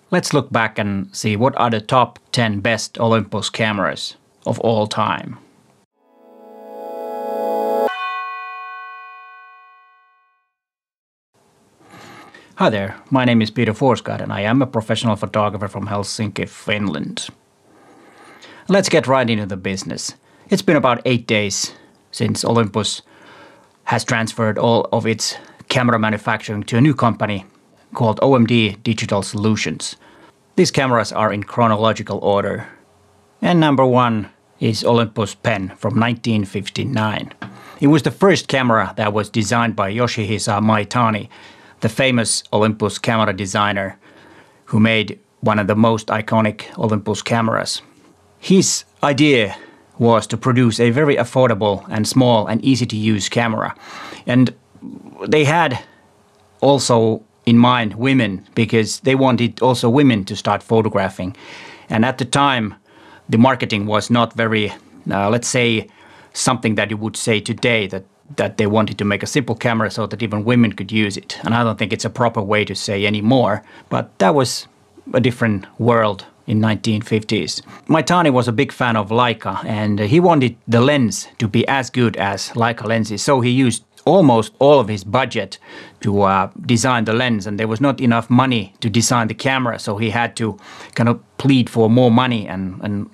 Let's look back and see what are the top 10 best Olympus cameras of all time. Hi there, my name is Peter Forsgård and I am a professional photographer from Helsinki, Finland. Let's get right into the business. It's been about 8 days since Olympus has transferred all of its camera manufacturing to a new company called OMD Digital Solutions. These cameras are in chronological order. And number 1 is Olympus Pen from 1959. It was the first camera that was designed by Yoshihisa Maitani, the famous Olympus camera designer who made one of the most iconic Olympus cameras. His idea was to produce a very affordable and small and easy to use camera. And they had also in mind women, because they wanted also women to start photographing. And at the time, the marketing was not very, let's say, something that you would say today, that they wanted to make a simple camera so that even women could use it. And I don't think it's a proper way to say anymore, but that was a different world in 1950s. Maitani was a big fan of Leica, and he wanted the lens to be as good as Leica lenses, so he used almost all of his budget to design the lens, and there was not enough money to design the camera, so he had to kind of plead for more money, and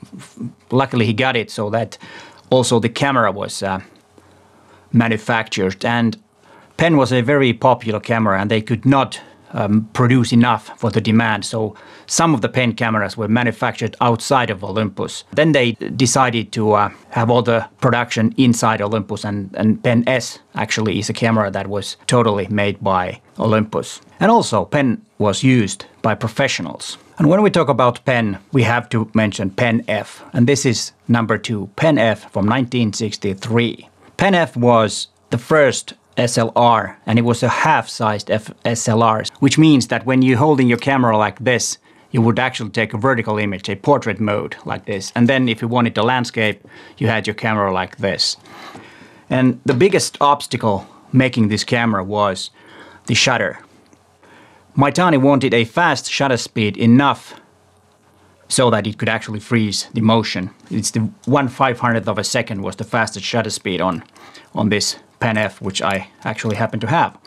luckily he got it, so that also the camera was manufactured. And Pen was a very popular camera, and they could not produce enough for the demand, so some of the Pen cameras were manufactured outside of Olympus. Then they decided to have all the production inside Olympus, and Pen S actually is a camera that was totally made by Olympus. And also Pen was used by professionals. And when we talk about Pen, we have to mention Pen-F, and this is number 2, Pen-F from 1963. Pen-F was the first SLR, and it was a half-sized SLR, which means that when you're holding your camera like this, you would actually take a vertical image, a portrait mode like this. And then if you wanted the landscape, you had your camera like this. And the biggest obstacle making this camera was the shutter. Maitani wanted a fast shutter speed enough so that it could actually freeze the motion. It's the 1/500th of a second was the fastest shutter speed on this Pen-F, which I actually happen to have.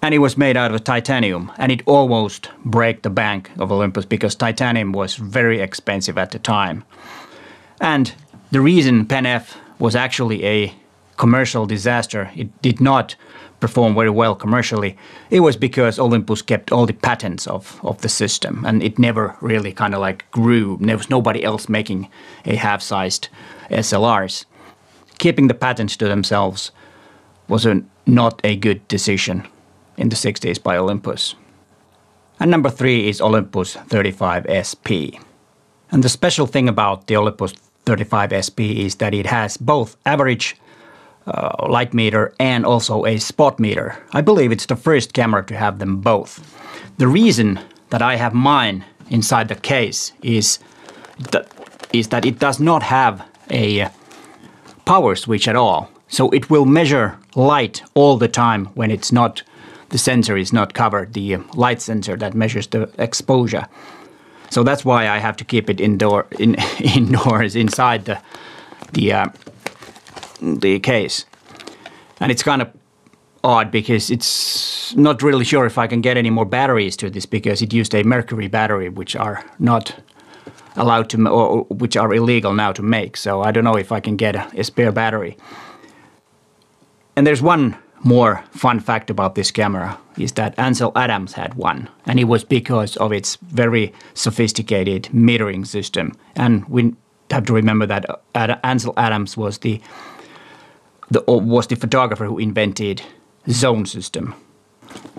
And it was made out of titanium, and it almost broke the bank of Olympus because titanium was very expensive at the time. And the reason Pen-F was actually a commercial disaster, it did not perform very well commercially, it was because Olympus kept all the patents of the system, and it never really kind of like grew. There was nobody else making a half-sized SLRs. Keeping the patents to themselves was not a good decision in the 60s by Olympus. And number 3 is Olympus 35 SP. And the special thing about the Olympus 35 SP is that it has both average light meter and also a spot meter. I believe it's the first camera to have them both. The reason that I have mine inside the case is that it does not have a power switch at all. So it will measure light all the time when it's not, the sensor is not covered, the light sensor that measures the exposure. So that's why I have to keep it indoors inside the case. And it's kind of odd because it's not really sure if I can get any more batteries to this, because it used a mercury battery, which are not allowed to, or which are illegal now to make. So I don't know if I can get a spare battery. And there's one more fun fact about this camera, is that Ansel Adams had one, and it was because of its very sophisticated metering system. And we have to remember that Ansel Adams was the photographer who invented zone system.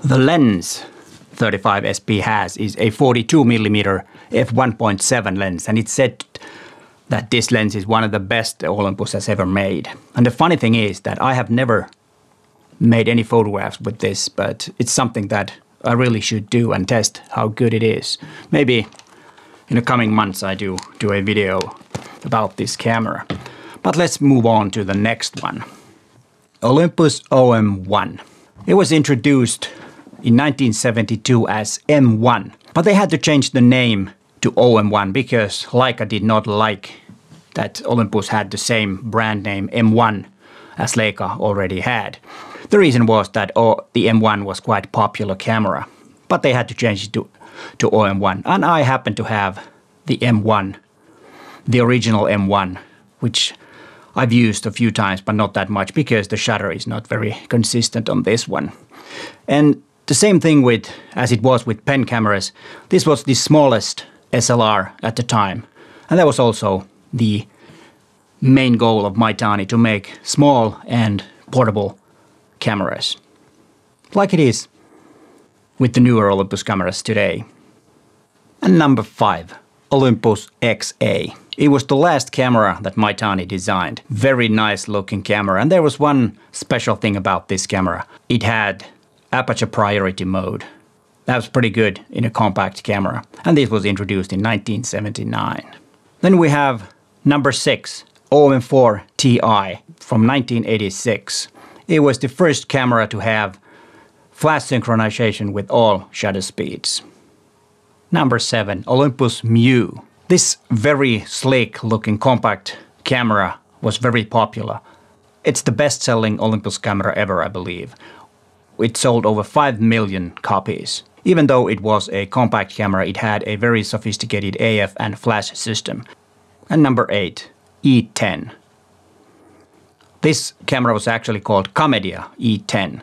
The lens 35 SP has is a 42mm f1.7 lens, and it's said that this lens is one of the best Olympus has ever made. And the funny thing is that I have never made any photographs with this, but it's something that I really should do and test how good it is. Maybe in the coming months I do a video about this camera. But let's move on to the next one. Olympus OM-1. It was introduced in 1972 as M1. But they had to change the name to OM1 because Leica did not like that Olympus had the same brand name M1 as Leica already had. The reason was that the M1 was quite a popular camera, but they had to change it to OM1. And I happen to have the M1, the original M1, which I've used a few times, but not that much because the shutter is not very consistent on this one. And the same thing as it was with pen cameras, this was the smallest SLR at the time. And that was also the main goal of MKIII, to make small and portable cameras, like it is with the newer Olympus cameras today. And number 5, Olympus XA. It was the last camera that MKIII designed. Very nice looking camera, and there was one special thing about this camera. It had aperture priority mode. That was pretty good in a compact camera, and this was introduced in 1979. Then we have number 6, OM-4 Ti from 1986. It was the first camera to have flash synchronization with all shutter speeds. Number 7, Olympus Mju. This very sleek looking compact camera was very popular. It's the best-selling Olympus camera ever, I believe. It sold over 5 million copies. Even though it was a compact camera, it had a very sophisticated AF and flash system. And number 8, E-10. This camera was actually called Camedia E-10.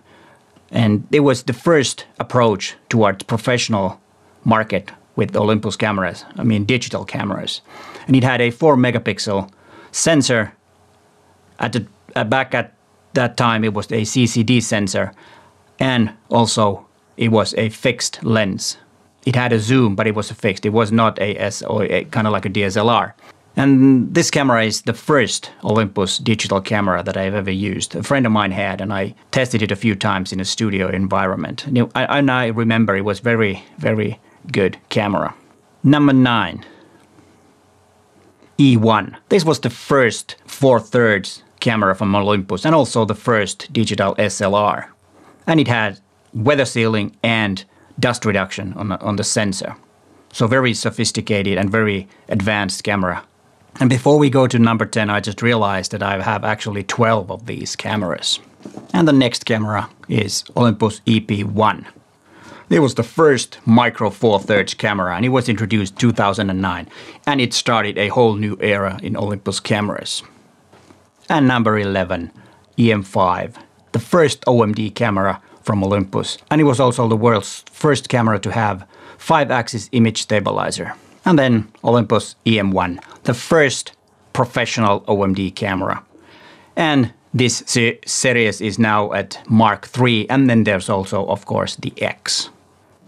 And it was the first approach towards professional market with Olympus cameras, digital cameras. And it had a 4 megapixel sensor. Back at that time, it was a CCD sensor. And also, it was a fixed lens. It had a zoom, but it was a fixed. It was not kind of like a DSLR. And this camera is the first Olympus digital camera that I've ever used. A friend of mine had, and I tested it a few times in a studio environment. And I remember it was very, very good camera. Number 9, E-1. This was the first 4/3 camera from Olympus and also the first digital SLR. And it had weather sealing and dust reduction on the sensor. So very sophisticated and very advanced camera. And before we go to number 10, I just realized that I have actually 12 of these cameras. And the next camera is Olympus EP1. It was the first micro 4/3 camera, and it was introduced 2009. And it started a whole new era in Olympus cameras. And number 11, E-M5, the first OMD camera from Olympus. And it was also the world's first camera to have 5-axis image stabilizer. And then Olympus E-M1, the first professional OMD camera. And this series is now at Mark III, and then there's also, of course, the X.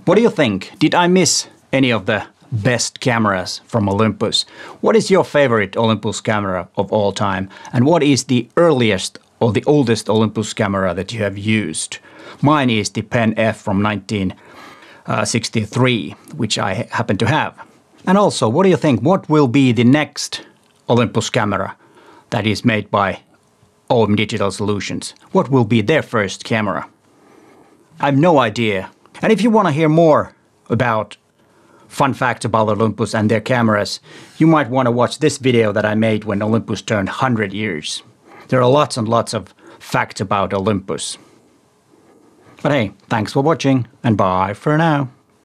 What do you think? Did I miss any of the best cameras from Olympus? What is your favorite Olympus camera of all time? And what is the earliest or the oldest Olympus camera that you have used? Mine is the Pen-F from 1963, which I happen to have. And also, what do you think? What will be the next Olympus camera that is made by OM Digital Solutions? What will be their first camera? I have no idea. And if you want to hear more about fun facts about Olympus and their cameras, you might want to watch this video that I made when Olympus turned 100 years. There are lots and lots of facts about Olympus. But hey, thanks for watching, and bye for now.